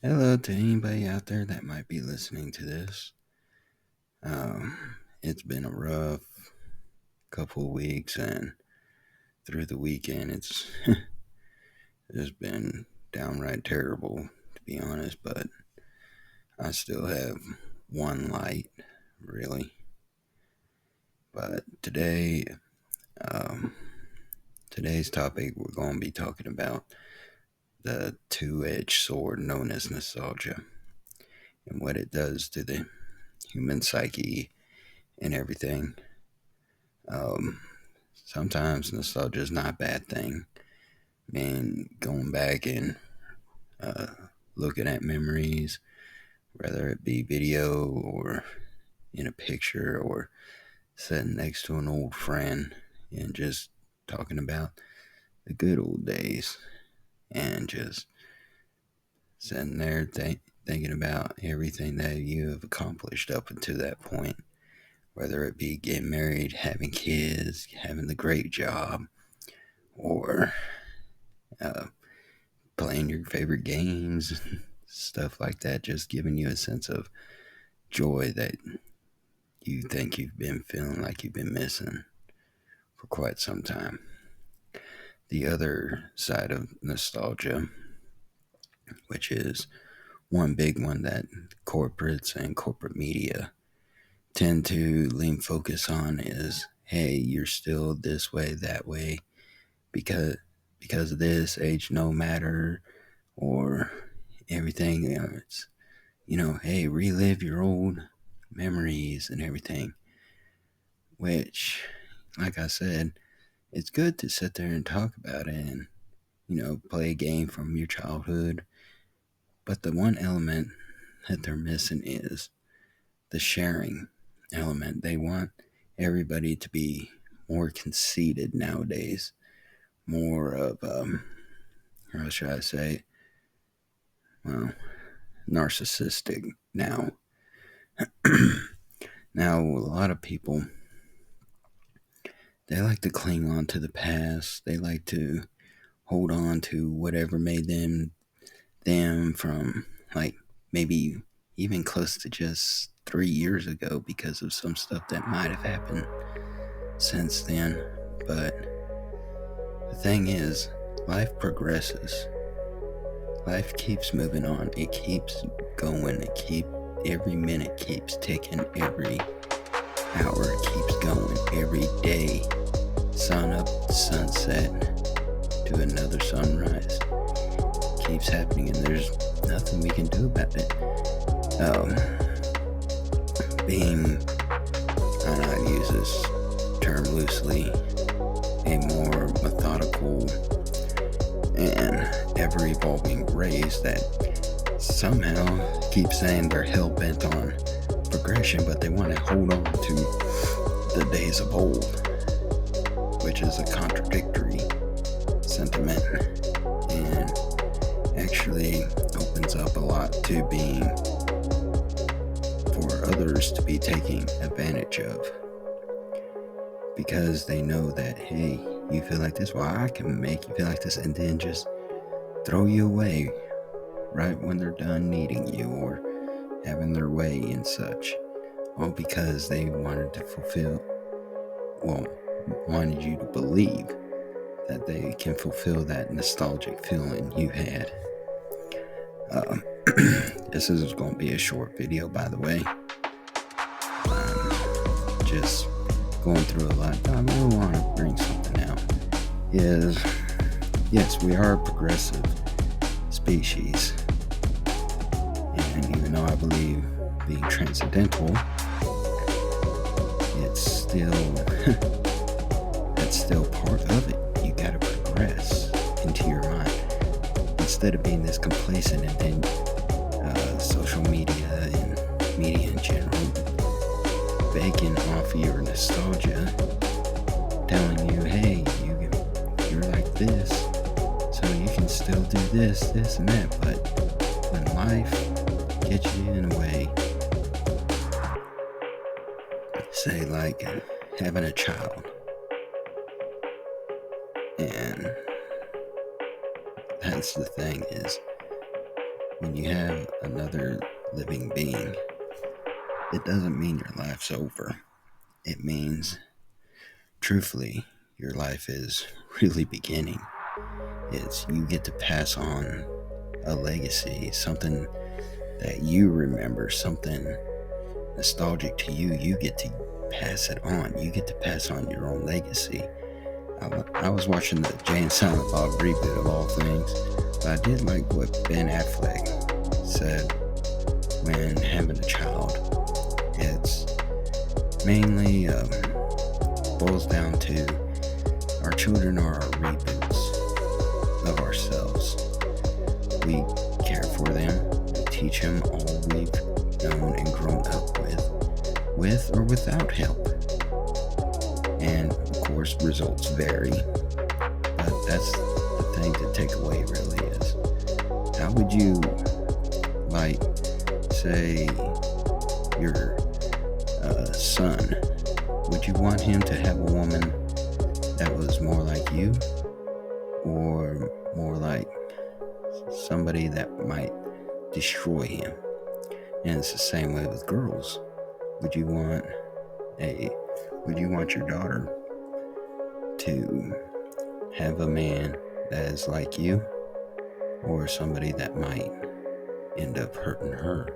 Hello to anybody out there that might be listening to this. It's been a rough couple of weeks, and through the weekend, it's just been downright terrible, to be honest. But I still have one light, really. But um, today's topic, we're going to be talking about the two-edged sword known as nostalgia and what it does to the human psyche and everything. Um, Sometimes nostalgia is not a bad thing. Man, going back and uh, looking at memories, whether it be video or in a picture or sitting next to an old friend and just talking about the good old days and just sitting there thinking about everything that you have accomplished up until that point, whether it be getting married, having kids, having the great job, or uh, playing your favorite games, stuff like that, just giving you a sense of joy that you think you've been feeling like you've been missing for quite some time. The other side of nostalgia, which is one big one that corporates and corporate media tend to lean focus on, is hey, you're still this way, that way, because of this age no matter, or everything, it's hey, relive your old memories and everything. Which, like I said, it's good to sit there and talk about it and, play a game from your childhood. But the one element that they're missing is the sharing element. They want everybody to be more conceited nowadays, more of, how should I say, well, narcissistic now. Now, a lot of people, they like to cling on to the past. They like to hold on to whatever made them from, like, maybe even close to just 3 years ago, because of some stuff that might have happened since then. But the thing is, life progresses. Life keeps moving on. It keeps going. Every minute keeps ticking. Every hour keeps going. Every day, sun up, sunset to another sunrise, keeps happening, and there's nothing we can do about it. Um, Being, and I use this term loosely, a more methodical and ever evolving race that somehow keep saying they're hell bent on progression, but they want to hold on to the days of old, which is a contradictory sentiment and actually opens up a lot to being for others to be taking advantage of, because they know that, hey, you feel like this, well, I can make you feel like this, and then just throw you away right when they're done needing you or having their way and such, all because they wanted you to believe that they can fulfill that nostalgic feeling you had. Um, this is going to be a short video, by the way. Just going through a lot. I really want to bring something out. Yes, we are a progressive species, and even though I believe being transcendental, it's still that's still part of it. You gotta progress into your mind instead of being this complacent, and then social media and media in general begging off your nostalgia, telling you, hey, you're like this, so you can still do this, and that. But when life gets you in a way, say like having a child, and that's the thing, is when you have another living being, it doesn't mean your life's over. It means, truthfully, your life is really beginning. It's you get to pass on a legacy, something that you remember, something nostalgic to you. You get to pass it on. You get to pass on your own legacy. I was watching the Jay and Silent Bob reboot of all things, but I did like what Ben Affleck said when having a child. It's mainly boils down to our children are our reboots of ourselves. We care for them, we teach them all we've known and grown up with or without help. And of course, results vary, but that's the thing to take away really is, how would you, like, say your son, would you want him to have a woman that was more like you, or more like somebody that might destroy him? And it's the same way with girls. Would you want your daughter to have a man that is like you, or somebody that might end up hurting her?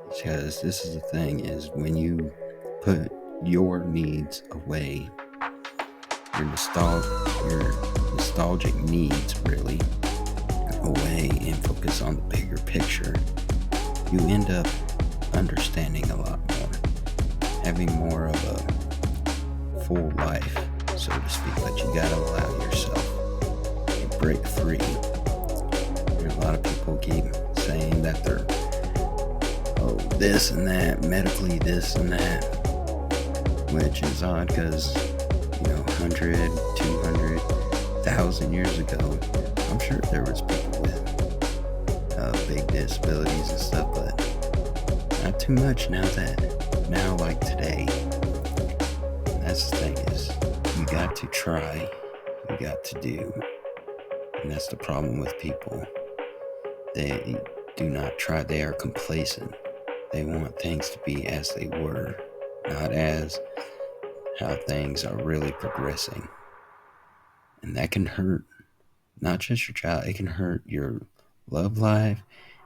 Because this is the thing, is when you put your needs away, your nostalgic needs really away, and focus on the bigger picture, you end up understanding a lot more, having more of a full life, so to speak. But you gotta allow yourself to break free. And a lot of people keep saying that they're this and that, medically this and that, which is odd because 100, 200, 1,000 years ago, I'm sure there was people with big disabilities and stuff, but not too much now like today. And that's the thing, is you got to try, you got to do. And that's the problem with people. They do not try. They are complacent. They want things to be as they were, not as how things are really progressing. And that can hurt not just your child, it can hurt your love life,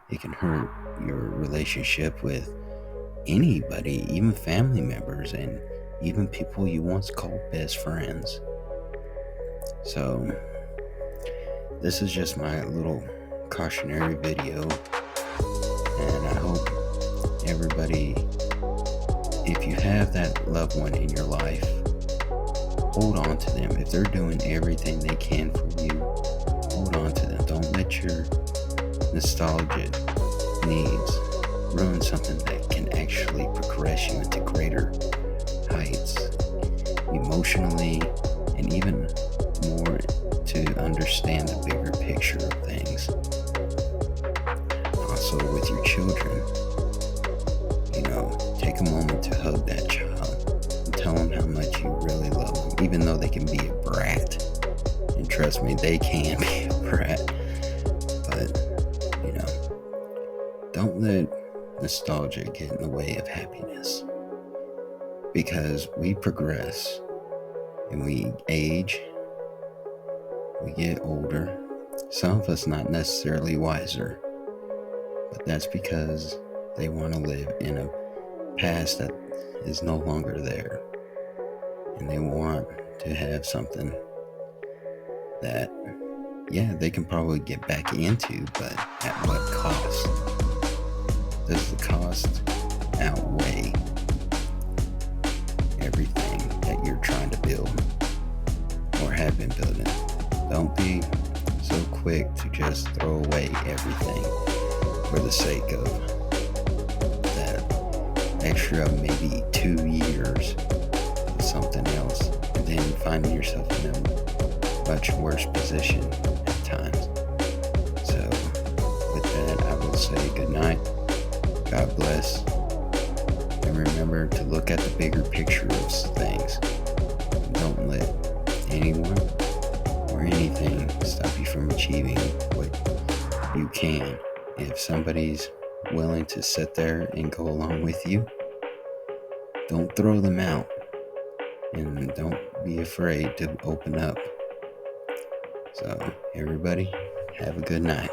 it can hurt your relationship with anybody, even family members, and even people you once called best friends. So this is just my little cautionary video, and I hope everybody, if you have that loved one in your life, hold on to them. If they're doing everything they can for you, hold on to them. Don't let your nostalgia needs ruin something that can actually progress you into greater heights, emotionally, and even more to understand the bigger picture of things. Also with your children, take a moment to hug that child and tell them how much you really love them, even though they can be a brat. And trust me, they can be a brat. But, don't let nostalgia get in the way of happiness. Because we progress and we age, we get older. Some of us not necessarily wiser, but that's because they want to live in a past that is no longer there, and they want to have something that they can probably get back into, but at what cost? Does the cost outweigh everything that you're trying to build or have been building? Don't be so quick to just throw away everything for the sake of extra maybe 2 years of something else, and then finding yourself in a much worse position at times. So with that, I will say good night, God bless, and remember to look at the bigger picture of things. Don't let anyone or anything stop you from achieving what you can. If somebody's willing to sit there and go along with you, don't throw them out, and don't be afraid to open up. So, everybody, have a good night.